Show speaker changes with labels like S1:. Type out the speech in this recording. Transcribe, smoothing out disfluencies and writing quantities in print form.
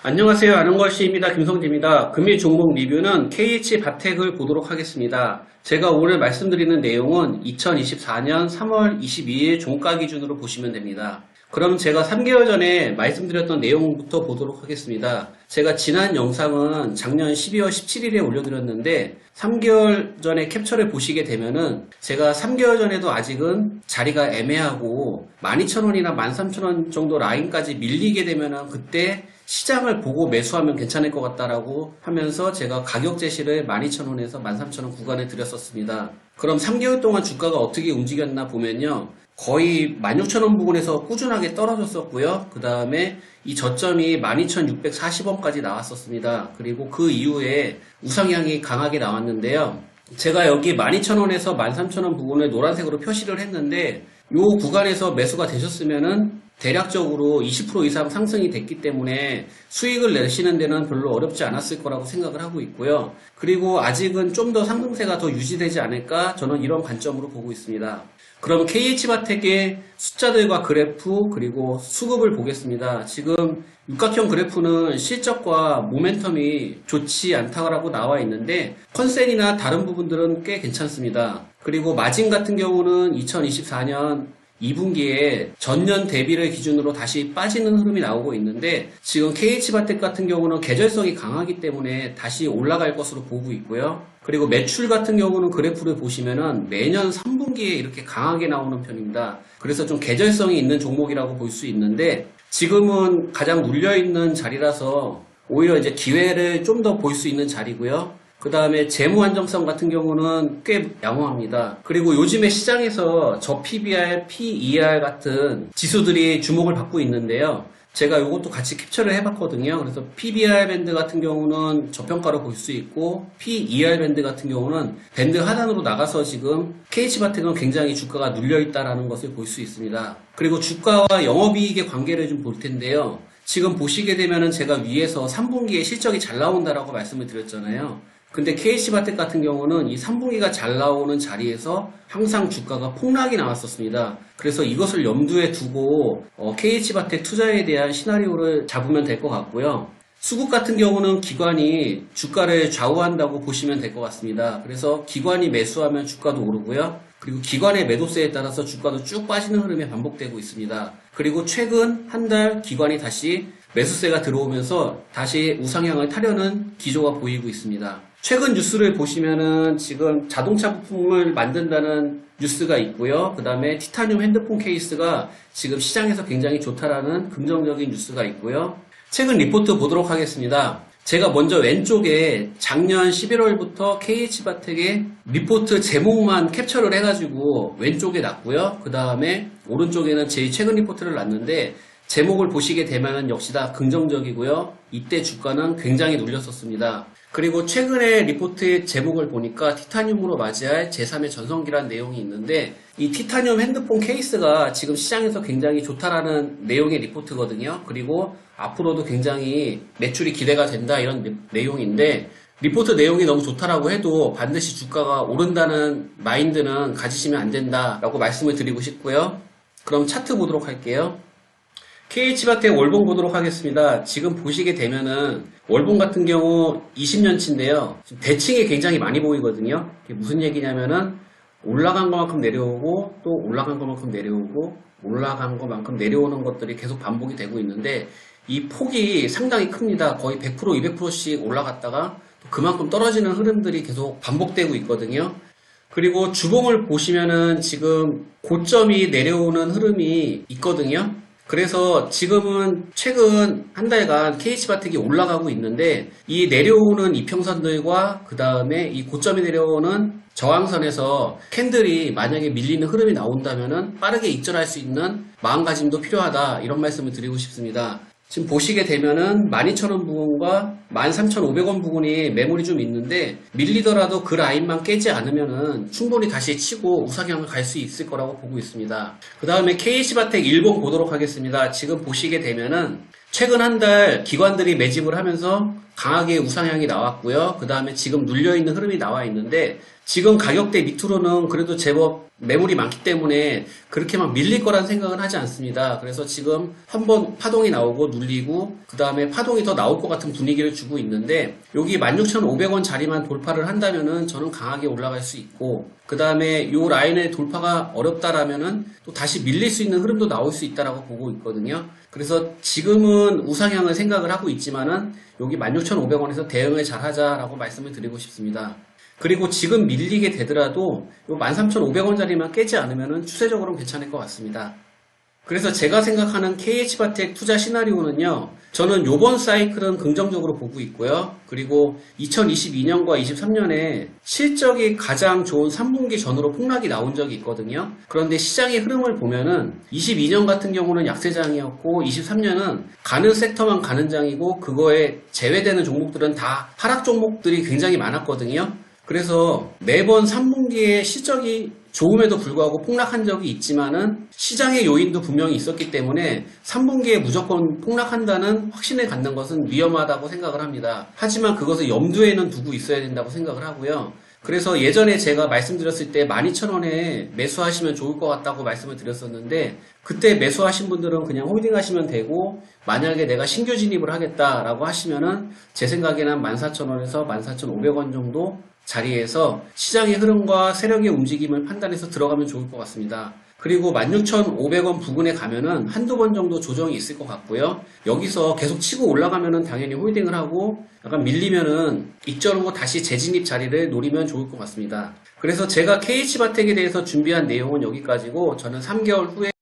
S1: 안녕하세요. 아는걸씨입니다. 김성재입니다. 금일 종목 리뷰는 KH바텍을 보도록 하겠습니다. 제가 오늘 말씀드리는 내용은 2024년 3월 22일 종가 기준으로 보시면 됩니다. 그럼 제가 3개월 전에 말씀드렸던 내용부터 보도록 하겠습니다. 제가 지난 영상은 작년 12월 17일에 올려드렸는데 3개월 전에 캡처를 보시게 되면은 제가 3개월 전에도 아직은 자리가 애매하고 12,000원이나 13,000원 정도 라인까지 밀리게 되면은 그때 시장을 보고 매수하면 괜찮을 것 같다라고 하면서 제가 가격 제시를 12,000원에서 13,000원 구간에 드렸었습니다. 그럼 3개월 동안 주가가 어떻게 움직였나 보면요. 거의 16,000원 부근에서 꾸준하게 떨어졌었고요. 그 다음에 이 저점이 12,640원까지 나왔었습니다. 그리고 그 이후에 우상향이 강하게 나왔는데요. 제가 여기 12,000원에서 13,000원 부근을 노란색으로 표시를 했는데 이 구간에서 매수가 되셨으면은 대략적으로 20% 이상 상승이 됐기 때문에 수익을 내시는 데는 별로 어렵지 않았을 거라고 생각을 하고 있고요. 그리고 아직은 좀 더 상승세가 더 유지되지 않을까 저는 이런 관점으로 보고 있습니다. 그럼 KH바텍의 숫자들과 그래프 그리고 수급을 보겠습니다. 지금 육각형 그래프는 실적과 모멘텀이 좋지 않다고 나와 있는데 컨센이나 다른 부분들은 꽤 괜찮습니다. 그리고 마진 같은 경우는 2024년 2분기에 전년 대비를 기준으로 다시 빠지는 흐름이 나오고 있는데 지금 KH바텍 같은 경우는 계절성이 강하기 때문에 다시 올라갈 것으로 보고 있고요. 그리고 매출 같은 경우는 그래프를 보시면은 매년 3분기에 이렇게 강하게 나오는 편입니다. 그래서 좀 계절성이 있는 종목이라고 볼 수 있는데 지금은 가장 눌려있는 자리라서 오히려 이제 기회를 좀 더 볼 수 있는 자리고요. 그 다음에 재무 안정성 같은 경우는 꽤 양호합니다. 그리고 요즘에 시장에서 저 PBR, PER 같은 지수들이 주목을 받고 있는데요. 제가 이것도 같이 캡처를 해봤거든요. 그래서 PBR 밴드 같은 경우는 저평가로 볼 수 있고 PER 밴드 같은 경우는 밴드 하단으로 나가서 지금 KH바텍은 굉장히 주가가 눌려있다는 것을 볼 수 있습니다. 그리고 주가와 영업이익의 관계를 좀 볼 텐데요. 지금 보시게 되면은 제가 위에서 3분기에 실적이 잘 나온다라고 말씀을 드렸잖아요. 근데 KH바텍 같은 경우는 이 3분기가 잘 나오는 자리에서 항상 주가가 폭락이 나왔었습니다. 그래서 이것을 염두에 두고 KH바텍 투자에 대한 시나리오를 잡으면 될 것 같고요. 수급 같은 경우는 기관이 주가를 좌우한다고 보시면 될 것 같습니다. 그래서 기관이 매수하면 주가도 오르고요. 그리고 기관의 매도세에 따라서 주가도 쭉 빠지는 흐름이 반복되고 있습니다. 그리고 최근 한 달 기관이 다시 매수세가 들어오면서 다시 우상향을 타려는 기조가 보이고 있습니다. 최근 뉴스를 보시면은 지금 자동차 부품을 만든다는 뉴스가 있고요. 그 다음에 티타늄 핸드폰 케이스가 지금 시장에서 굉장히 좋다라는 긍정적인 뉴스가 있고요. 최근 리포트 보도록 하겠습니다. 제가 먼저 왼쪽에 작년 11월부터 KH바텍의 리포트 제목만 캡처를 해가지고 왼쪽에 놨고요. 그 다음에 오른쪽에는 제 최근 리포트를 놨는데 제목을 보시게 되면 역시 다 긍정적이고요. 이때 주가는 굉장히 눌렸었습니다. 그리고 최근에 리포트의 제목을 보니까 티타늄으로 맞이할 제3의 전성기라는 내용이 있는데 이 티타늄 핸드폰 케이스가 지금 시장에서 굉장히 좋다라는 내용의 리포트거든요. 그리고 앞으로도 굉장히 매출이 기대가 된다 이런 내용인데 리포트 내용이 너무 좋다라고 해도 반드시 주가가 오른다는 마인드는 가지시면 안 된다라고 말씀을 드리고 싶고요. 그럼 차트 보도록 할게요. KH바텍 월봉 보도록 하겠습니다. 지금 보시게 되면은 월봉 같은 경우 20년치인데요. 대칭이 굉장히 많이 보이거든요. 이게 무슨 얘기냐면은 올라간 것만큼 내려오고 또 올라간 것만큼 내려오고 올라간 것만큼 내려오는 것들이 계속 반복이 되고 있는데 이 폭이 상당히 큽니다. 거의 100%, 200%씩 올라갔다가 또 그만큼 떨어지는 흐름들이 계속 반복되고 있거든요. 그리고 주봉을 보시면은 지금 고점이 내려오는 흐름이 있거든요. 그래서 지금은 최근 한 달간 KH바텍이 올라가고 있는데 이 내려오는 이평선들과 그 다음에 이 고점이 내려오는 저항선에서 캔들이 만약에 밀리는 흐름이 나온다면은 빠르게 익절할 수 있는 마음가짐도 필요하다 이런 말씀을 드리고 싶습니다. 지금 보시게 되면은 12,000원 부근과 13,500원 부근이 매물이 좀 있는데 밀리더라도 그 라인만 깨지 않으면은 충분히 다시 치고 우상향을 갈 수 있을 거라고 보고 있습니다. 그 다음에 KH바텍 일봉 보도록 하겠습니다. 지금 보시게 되면은 최근 한 달 기관들이 매집을 하면서 강하게 우상향이 나왔고요. 그 다음에 지금 눌려있는 흐름이 나와 있는데 지금 가격대 밑으로는 그래도 제법 매물이 많기 때문에 그렇게 막 밀릴 거란 생각은 하지 않습니다. 그래서 지금 한번 파동이 나오고 눌리고 그 다음에 파동이 더 나올 것 같은 분위기를 주고 있는데 여기 16,500원 자리만 돌파를 한다면은 저는 강하게 올라갈 수 있고 그 다음에 요 라인의 돌파가 어렵다라면은 또 다시 밀릴 수 있는 흐름도 나올 수 있다라고 보고 있거든요. 그래서 지금은 우상향을 생각을 하고 있지만은 여기 16,500원에서 대응을 잘 하자라고 말씀을 드리고 싶습니다. 그리고 지금 밀리게 되더라도 요 13,500원짜리만 깨지 않으면은 추세적으로는 괜찮을 것 같습니다. 그래서 제가 생각하는 KH바텍 투자 시나리오는요, 저는 요번 사이클은 긍정적으로 보고 있고요. 그리고 2022년과 23년에 실적이 가장 좋은 3분기 전으로 폭락이 나온 적이 있거든요. 그런데 시장의 흐름을 보면은 22년 같은 경우는 약세장이었고 23년은 가는 섹터만 가는 장이고 그거에 제외되는 종목들은 다 하락 종목들이 굉장히 많았거든요. 그래서 매번 3분기에 실적이 좋음에도 불구하고 폭락한 적이 있지만은 시장의 요인도 분명히 있었기 때문에 3분기에 무조건 폭락한다는 확신을 갖는 것은 위험하다고 생각을 합니다. 하지만 그것을 염두에는 두고 있어야 된다고 생각을 하고요. 그래서 예전에 제가 말씀드렸을 때 12,000원에 매수하시면 좋을 것 같다고 말씀을 드렸었는데 그때 매수하신 분들은 그냥 홀딩 하시면 되고 만약에 내가 신규 진입을 하겠다라고 하시면은 제 생각에는 14,000원에서 14,500원 정도 자리에서 시장의 흐름과 세력의 움직임을 판단해서 들어가면 좋을 것 같습니다. 그리고 16,500원 부근에 가면은 한두 번 정도 조정이 있을 것 같고요. 여기서 계속 치고 올라가면은 당연히 홀딩을 하고 약간 밀리면은 입절하고 다시 재진입 자리를 노리면 좋을 것 같습니다. 그래서 제가 KH바텍에 대해서 준비한 내용은 여기까지고 저는 3개월 후에